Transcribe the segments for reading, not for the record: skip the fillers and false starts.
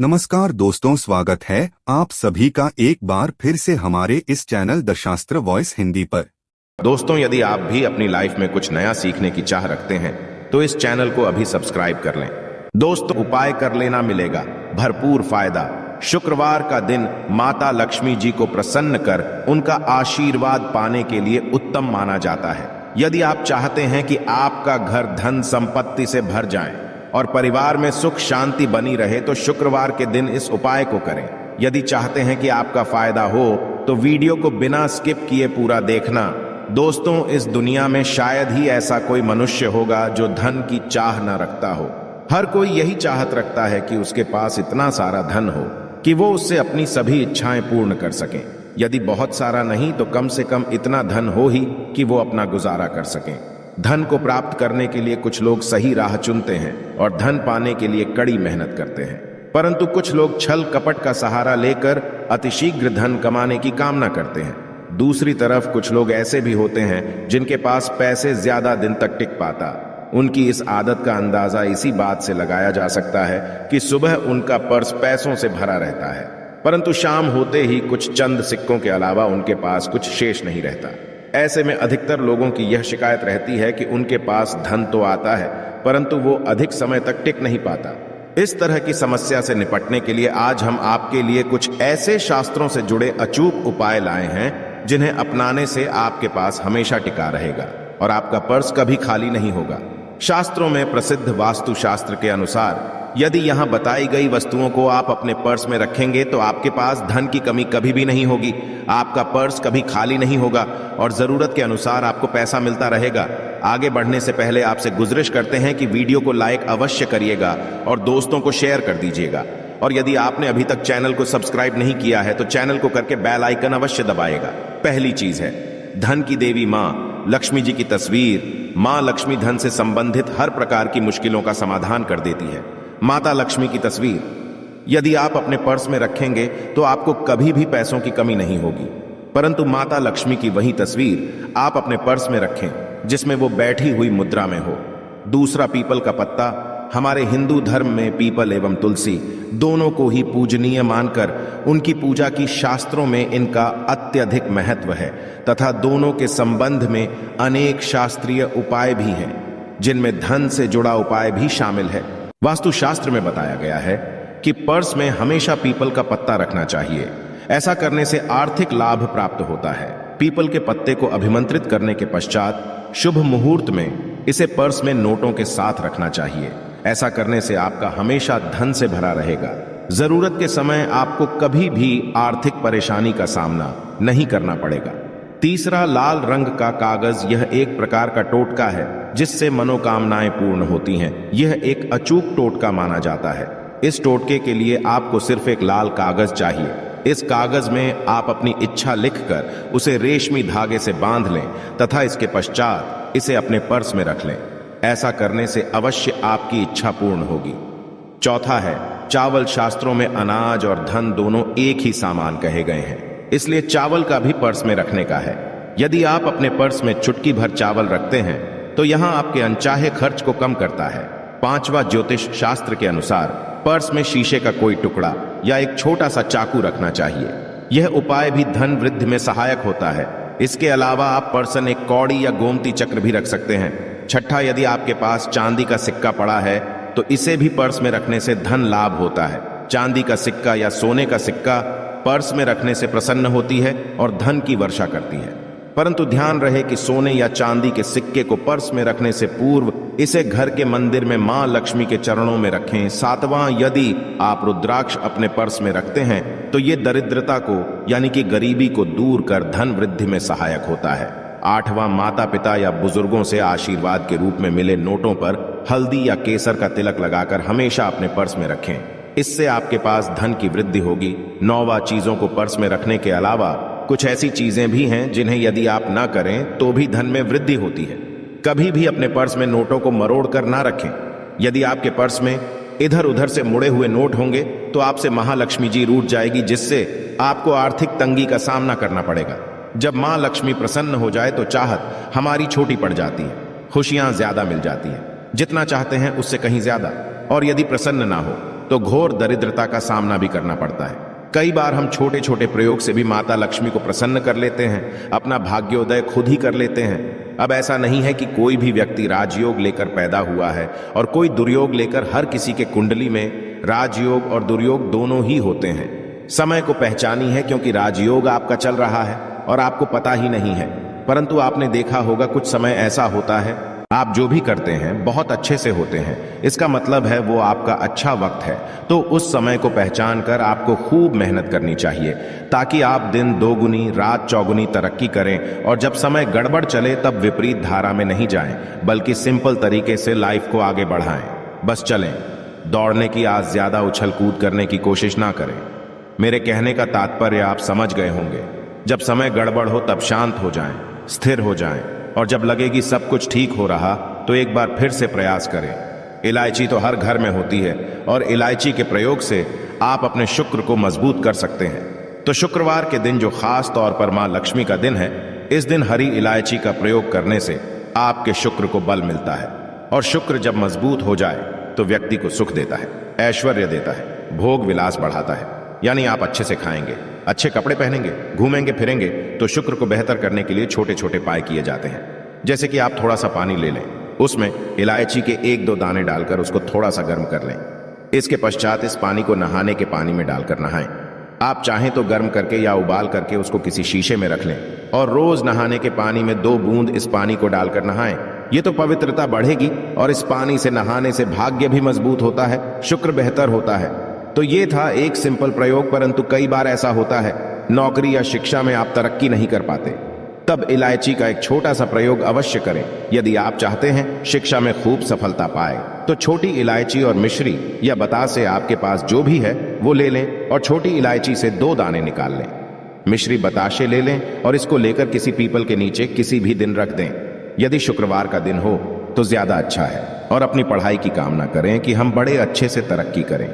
नमस्कार दोस्तों, स्वागत है आप सभी का एक बार फिर से हमारे इस चैनल द शास्त्र वॉइस हिंदी पर। दोस्तों, यदि आप भी अपनी लाइफ में कुछ नया सीखने की चाह रखते हैं तो इस चैनल को अभी सब्सक्राइब कर लें। दोस्तों, उपाय कर लेना, मिलेगा भरपूर फायदा। शुक्रवार का दिन माता लक्ष्मी जी को प्रसन्न कर उनका आशीर्वाद पाने के लिए उत्तम माना जाता है। यदि आप चाहते हैं कि आपका घर धन संपत्ति से भर जाए और परिवार में सुख शांति बनी रहे तो शुक्रवार के दिन इस उपाय को करें। यदि चाहते हैं कि आपका फायदा हो तो वीडियो को बिना स्किप किए पूरा देखना। दोस्तों, इस दुनिया में शायद ही ऐसा कोई मनुष्य होगा जो धन की चाह न रखता हो। हर कोई यही चाहत रखता है कि उसके पास इतना सारा धन हो कि वो उससे अपनी सभी इच्छाएं पूर्ण कर सकें। यदि बहुत सारा नहीं तो कम से कम इतना धन हो ही कि वो अपना गुजारा कर सकें। धन को प्राप्त करने के लिए कुछ लोग सही राह चुनते हैं और धन पाने के लिए कड़ी मेहनत करते हैं, परंतु कुछ लोग छल कपट का सहारा लेकर अतिशीघ्र धन कमाने की कामना करते हैं। दूसरी तरफ कुछ लोग ऐसे भी होते हैं जिनके पास पैसे ज्यादा दिन तक टिक पाता। उनकी इस आदत का अंदाजा इसी बात से लगाया जा सकता है कि सुबह उनका पर्स पैसों से भरा रहता है, परंतु शाम होते ही कुछ चंद सिक्कों के अलावा उनके पास कुछ शेष नहीं रहता। ऐसे में अधिकतर लोगों की यह शिकायत रहती है कि उनके पास धन तो आता है परंतु वो अधिक समय तक टिक नहीं पाता। इस तरह की समस्या से निपटने के लिए आज हम आपके लिए कुछ ऐसे शास्त्रों से जुड़े अचूक उपाय लाए हैं जिन्हें अपनाने से आपके पास हमेशा टिका रहेगा और आपका पर्स कभी खाली नहीं होगा। शास्त्रों में प्रसिद्ध वास्तु शास्त्र के अनुसार यदि यहाँ बताई गई वस्तुओं को आप अपने पर्स में रखेंगे तो आपके पास धन की कमी कभी भी नहीं होगी, आपका पर्स कभी खाली नहीं होगा और जरूरत के अनुसार आपको पैसा मिलता रहेगा। आगे बढ़ने से पहले आपसे गुजारिश करते हैं कि वीडियो को लाइक अवश्य करिएगा और दोस्तों को शेयर कर दीजिएगा। और यदि आपने अभी तक चैनल को सब्सक्राइब नहीं किया है तो चैनल को करके बेल आइकन अवश्य दबाएगा। पहली चीज है धन की देवी माँ लक्ष्मी जी की तस्वीर। माँ लक्ष्मी धन से संबंधित हर प्रकार की मुश्किलों का समाधान कर देती है। माता लक्ष्मी की तस्वीर यदि आप अपने पर्स में रखेंगे तो आपको कभी भी पैसों की कमी नहीं होगी, परंतु माता लक्ष्मी की वही तस्वीर आप अपने पर्स में रखें जिसमें वो बैठी हुई मुद्रा में हो। दूसरा, पीपल का पत्ता। हमारे हिंदू धर्म में पीपल एवं तुलसी दोनों को ही पूजनीय मानकर उनकी पूजा की शास्त्रों में इनका अत्यधिक महत्व है तथा दोनों के संबंध में अनेक शास्त्रीय उपाय भी हैं जिनमें धन से जुड़ा उपाय भी शामिल है। वास्तुशास्त्र में बताया गया है कि पर्स में हमेशा पीपल का पत्ता रखना चाहिए। ऐसा करने से आर्थिक लाभ प्राप्त होता है। पीपल के पत्ते को अभिमंत्रित करने के पश्चात शुभ मुहूर्त में इसे पर्स में नोटों के साथ रखना चाहिए। ऐसा करने से आपका हमेशा धन से भरा रहेगा। जरूरत के समय आपको कभी भी आर्थिक परेशानी का सामना नहीं करना पड़ेगा। तीसरा, लाल रंग का कागज। यह एक प्रकार का टोटका है जिससे मनोकामनाएं पूर्ण होती हैं। यह एक अचूक टोटका माना जाता है। इस टोटके के लिए आपको सिर्फ एक लाल कागज चाहिए। इस कागज में आप अपनी इच्छा लिखकर उसे रेशमी धागे से बांध लें तथा इसके पश्चात इसे अपने पर्स में रख लें। ऐसा करने से अवश्य आपकी इच्छा पूर्ण होगी। चौथा है चावल। शास्त्रों में अनाज और धन दोनों एक ही सामान कहे गए हैं, इसलिए चावल का भी पर्स में रखने का है। यदि आप अपने पर्स में चुटकी भर चावल रखते हैं तो यहां आपके अनचाहे खर्च को कम करता है। पांचवा, ज्योतिष शास्त्र के अनुसार पर्स में शीशे का कोई टुकड़ा या एक छोटा सा चाकू रखना चाहिए। यह उपाय भी धन वृद्धि में सहायक होता है। इसके अलावा आप पर्स में एक कौड़ी या गोमती चक्र भी रख सकते हैं। छठा, यदि आपके पास चांदी का सिक्का पड़ा है तो इसे भी पर्स में रखने से धन लाभ होता है। चांदी का सिक्का या सोने का सिक्का पर्स में रखने से प्रसन्न होती है और धन की वर्षा करती है, परंतु ध्यान रहे कि सोने या चांदी के सिक्के को पर्स में रखने से पूर्व इसे घर के मंदिर में मां लक्ष्मी के चरणों में रखें। सातवां, यदि आप रुद्राक्ष अपने पर्स में रखते हैं तो ये दरिद्रता को यानी कि गरीबी को दूर कर धन वृद्धि में सहायक होता है। आठवां, माता पिता या बुजुर्गों से आशीर्वाद के रूप में मिले नोटों पर हल्दी या केसर का तिलक लगाकर हमेशा अपने पर्स में रखें। इससे आपके पास धन की वृद्धि होगी। नौवां, चीजों को पर्स में रखने के अलावा कुछ ऐसी चीजें भी हैं जिन्हें यदि आप ना करें तो भी धन में वृद्धि होती है। कभी भी अपने पर्स में नोटों को मरोड़ कर ना रखें। यदि आपके पर्स में इधर उधर से मुड़े हुए नोट होंगे तो आपसे महालक्ष्मी जी रूठ जाएगी, जिससे आपको आर्थिक तंगी का सामना करना पड़ेगा। जब मां लक्ष्मी प्रसन्न हो जाए तो चाहत हमारी छोटी पड़ जाती है, खुशियां ज्यादा मिल जाती है, जितना चाहते हैं उससे कहीं ज्यादा। और यदि प्रसन्न ना हो तो घोर दरिद्रता का सामना भी करना पड़ता है। कई बार हम छोटे छोटे प्रयोग से भी माता लक्ष्मी को प्रसन्न कर लेते हैं, अपना भाग्योदय खुद ही कर लेते हैं। अब ऐसा नहीं है कि कोई भी व्यक्ति राजयोग लेकर पैदा हुआ है और कोई दुर्योग लेकर। हर किसी के कुंडली में राजयोग और दुर्योग दोनों ही होते हैं। समय को पहचानी है क्योंकि राजयोग आपका चल रहा है और आपको पता ही नहीं है। परंतु आपने देखा होगा कुछ समय ऐसा होता है आप जो भी करते हैं बहुत अच्छे से होते हैं, इसका मतलब है वो आपका अच्छा वक्त है। तो उस समय को पहचान कर आपको खूब मेहनत करनी चाहिए ताकि आप दिन दोगुनी रात चौगुनी तरक्की करें और जब समय गड़बड़ चले तब विपरीत धारा में नहीं जाएं, बल्कि सिंपल तरीके से लाइफ को आगे बढ़ाएं। बस चलें, दौड़ने की आज ज्यादा उछल कूद करने की कोशिश ना करें। मेरे कहने का तात्पर्य आप समझ गए होंगे। जब समय गड़बड़ हो तब शांत हो जाएं, स्थिर हो जाएं और जब लगे कि सब कुछ ठीक हो रहा तो एक बार फिर से प्रयास करें। इलायची तो हर घर में होती है और इलायची के प्रयोग से आप अपने शुक्र को मजबूत कर सकते हैं। तो शुक्रवार के दिन जो खास तौर पर मां लक्ष्मी का दिन है, इस दिन हरी इलायची का प्रयोग करने से आपके शुक्र को बल मिलता है और शुक्र जब मजबूत हो जाए तो व्यक्ति को सुख देता है, ऐश्वर्य देता है, भोग विलास बढ़ाता है। यानी आप अच्छे से खाएंगे, अच्छे कपड़े पहनेंगे, घूमेंगे फिरेंगे। तो शुक्र को बेहतर करने के लिए छोटे छोटे उपाय किए जाते हैं। जैसे कि आप थोड़ा सा पानी ले लें, उसमें इलायची के 1-2 दाने डालकर उसको थोड़ा सा गर्म कर लें। इसके पश्चात इस पानी को नहाने के पानी में डालकर नहाएं। आप चाहें तो गर्म करके या उबाल करके उसको किसी शीशे में रख लें और रोज नहाने के पानी में 2 बूंद इस पानी को डालकर नहाएं। ये तो पवित्रता बढ़ेगी और इस पानी से नहाने से भाग्य भी मजबूत होता है, शुक्र बेहतर होता है। तो ये था एक सिंपल प्रयोग, परंतु कई बार ऐसा होता है नौकरी या शिक्षा में आप तरक्की नहीं कर पाते, तब इलायची का एक छोटा सा प्रयोग अवश्य करें। यदि आप चाहते हैं शिक्षा में खूब सफलता पाए तो छोटी इलायची और मिश्री या बतासे आपके पास जो भी है वो ले लें और छोटी इलायची से 2 दाने निकाल लें। मिश्री बताशे ले लें और इसको लेकर किसी पीपल के नीचे किसी भी दिन रख दें। यदि शुक्रवार का दिन हो तो ज्यादा अच्छा है। और अपनी पढ़ाई की कामना करें कि हम बड़े अच्छे से तरक्की करें।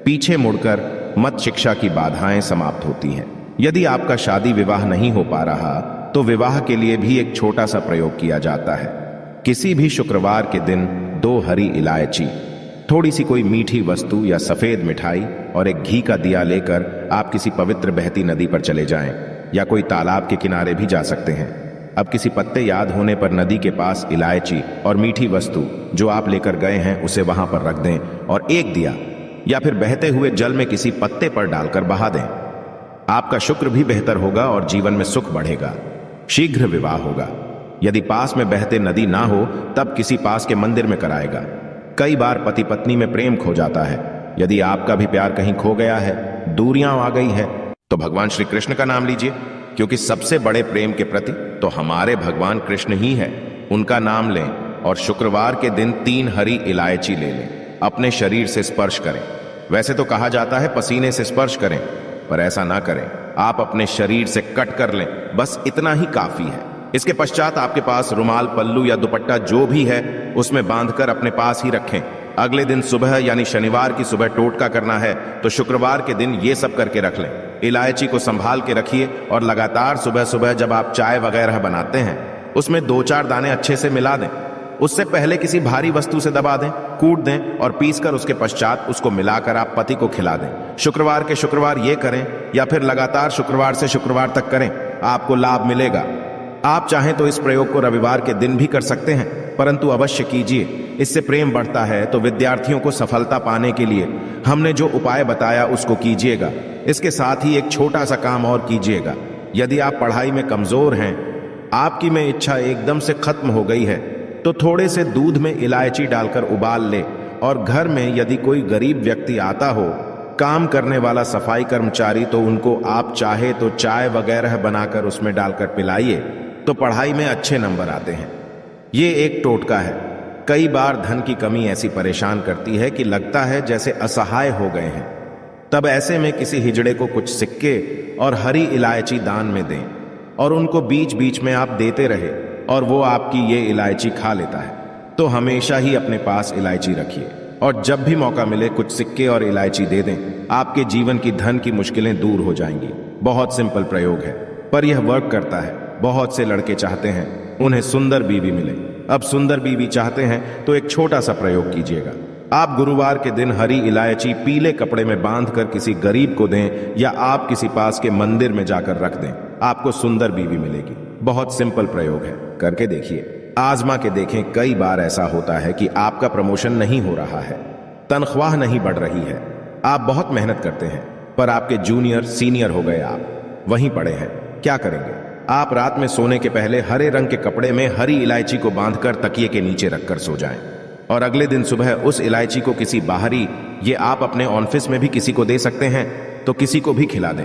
पीछे मुड़कर मत शिक्षा की बाधाएं समाप्त होती हैं। यदि आपका शादी विवाह नहीं हो पा रहा तो विवाह के लिए भी एक छोटा सा प्रयोग किया जाता है। किसी भी शुक्रवार के दिन 2 हरी इलायची, थोड़ी सी कोई मीठी वस्तु या सफेद मिठाई और एक घी का दिया लेकर आप किसी पवित्र बहती नदी पर चले जाएं या कोई तालाब के किनारे भी जा सकते हैं। अब किसी पत्ते याद होने पर नदी के पास इलायची और मीठी वस्तु जो आप लेकर गए हैं उसे वहां पर रख दें और एक दिया या फिर बहते हुए जल में किसी पत्ते पर डालकर बहा दें। आपका शुक्र भी बेहतर होगा और जीवन में सुख बढ़ेगा। शीघ्र विवाह होगा। यदि पास में बहते नदी ना हो तब किसी पास के मंदिर में कराएगा। कई बार पति पत्नी में प्रेम खो जाता है। यदि आपका भी प्यार कहीं खो गया है, दूरियां आ गई है, तो भगवान श्री कृष्ण का नाम लीजिए, क्योंकि सबसे बड़े प्रेम के प्रति तो हमारे भगवान कृष्ण ही है। उनका नाम लें और शुक्रवार के दिन 3 हरी इलायची ले लें, अपने शरीर से स्पर्श करें। वैसे तो कहा जाता है पसीने से स्पर्श करें, पर ऐसा ना करें। आप अपने शरीर से कट कर लें, बस इतना ही काफी है। इसके पश्चात आपके पास रुमाल, पल्लू या दुपट्टा जो भी है उसमें बांधकर अपने पास ही रखें। अगले दिन सुबह यानी शनिवार की सुबह टोटका करना है तो शुक्रवार के दिन ये सब करके रख लें। इलायची को संभाल के रखिए और लगातार सुबह सुबह जब आप चाय वगैरह बनाते हैं उसमें 2-4 दाने अच्छे से मिला दें। उससे पहले किसी भारी वस्तु से दबा दें, कूट दें और पीसकर उसके पश्चात उसको मिलाकर आप पति को खिला दें। शुक्रवार के शुक्रवार ये करें या फिर लगातार शुक्रवार से शुक्रवार तक करें, आपको लाभ मिलेगा। आप चाहें तो इस प्रयोग को रविवार के दिन भी कर सकते हैं, परंतु अवश्य कीजिए, इससे प्रेम बढ़ता है। तो विद्यार्थियों को सफलता पाने के लिए हमने जो उपाय बताया उसको कीजिएगा। इसके साथ ही एक छोटा सा काम और कीजिएगा। यदि आप पढ़ाई में कमजोर हैं, आपकी में इच्छा एकदम से खत्म हो गई है, तो थोड़े से दूध में इलायची डालकर उबाल ले और घर में यदि कोई गरीब व्यक्ति आता हो, काम करने वाला सफाई कर्मचारी, तो उनको आप चाहे तो चाय वगैरह बनाकर उसमें डालकर पिलाइए, तो पढ़ाई में अच्छे नंबर आते हैं। ये एक टोटका है। कई बार धन की कमी ऐसी परेशान करती है कि लगता है जैसे असहाय हो गए हैं। तब ऐसे में किसी हिजड़े को कुछ सिक्के और हरी इलायची दान में दें और उनको बीच बीच में आप देते रहे और वो आपकी ये इलायची खा लेता है। तो हमेशा ही अपने पास इलायची रखिए और जब भी मौका मिले कुछ सिक्के और इलायची दे दें। आपके जीवन की धन की मुश्किलें दूर हो जाएंगी। बहुत सिंपल प्रयोग है, पर यह वर्क करता है। बहुत से लड़के चाहते हैं उन्हें सुंदर बीवी मिले। अब सुंदर बीवी चाहते हैं तो एक छोटा सा प्रयोग कीजिएगा। आप गुरुवार के दिन हरी इलायची पीले कपड़े में बांधकर किसी गरीब को दें या आप किसी पास के मंदिर में जाकर रख दें। आपको सुंदर बीवी मिलेगी। बहुत सिंपल प्रयोग है, करके देखिए, आजमा के देखें। कई बार ऐसा होता है कि आपका प्रमोशन नहीं हो रहा है, तनख्वाह नहीं बढ़ रही है, आप बहुत मेहनत करते हैं पर आपके जूनियर सीनियर हो गए, आप वहीं पड़े हैं। क्या करेंगे? आप रात में सोने के पहले हरे रंग के कपड़े में हरी इलायची को बांधकर तकिए के नीचे रखकर सो जाएं और अगले दिन सुबह उस इलायची को किसी बाहरी, ये आप अपने ऑफिस में भी किसी को दे सकते हैं, तो किसी को भी खिला दें।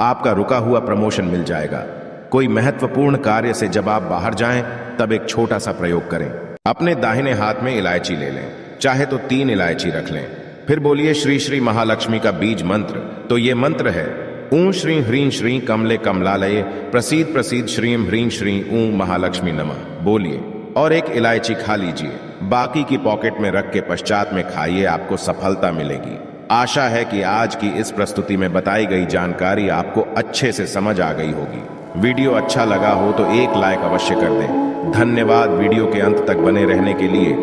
आपका रुका हुआ प्रमोशन मिल जाएगा। कोई महत्वपूर्ण कार्य से जब आप बाहर जाएं तब एक छोटा सा प्रयोग करें। अपने दाहिने हाथ में इलायची ले लें, चाहे तो 3 इलायची रख लें, फिर बोलिए श्री श्री महालक्ष्मी का बीज मंत्र। तो ये मंत्र है ऊं श्री ह्रीं श्री कमले कमलालये प्रसीद प्रसीद श्रीं ह्रीं श्री ऊं महालक्ष्मी नमः बोलिए और एक इलायची खा लीजिए। बाकी की पॉकेट में रख के पश्चात में खाइए, आपको सफलता मिलेगी। आशा है कि आज की इस प्रस्तुति में बताई गई जानकारी आपको अच्छे से समझ आ गई होगी। वीडियो अच्छा लगा हो तो एक लाइक अवश्य कर दें। धन्यवाद वीडियो के अंत तक बने रहने के लिए।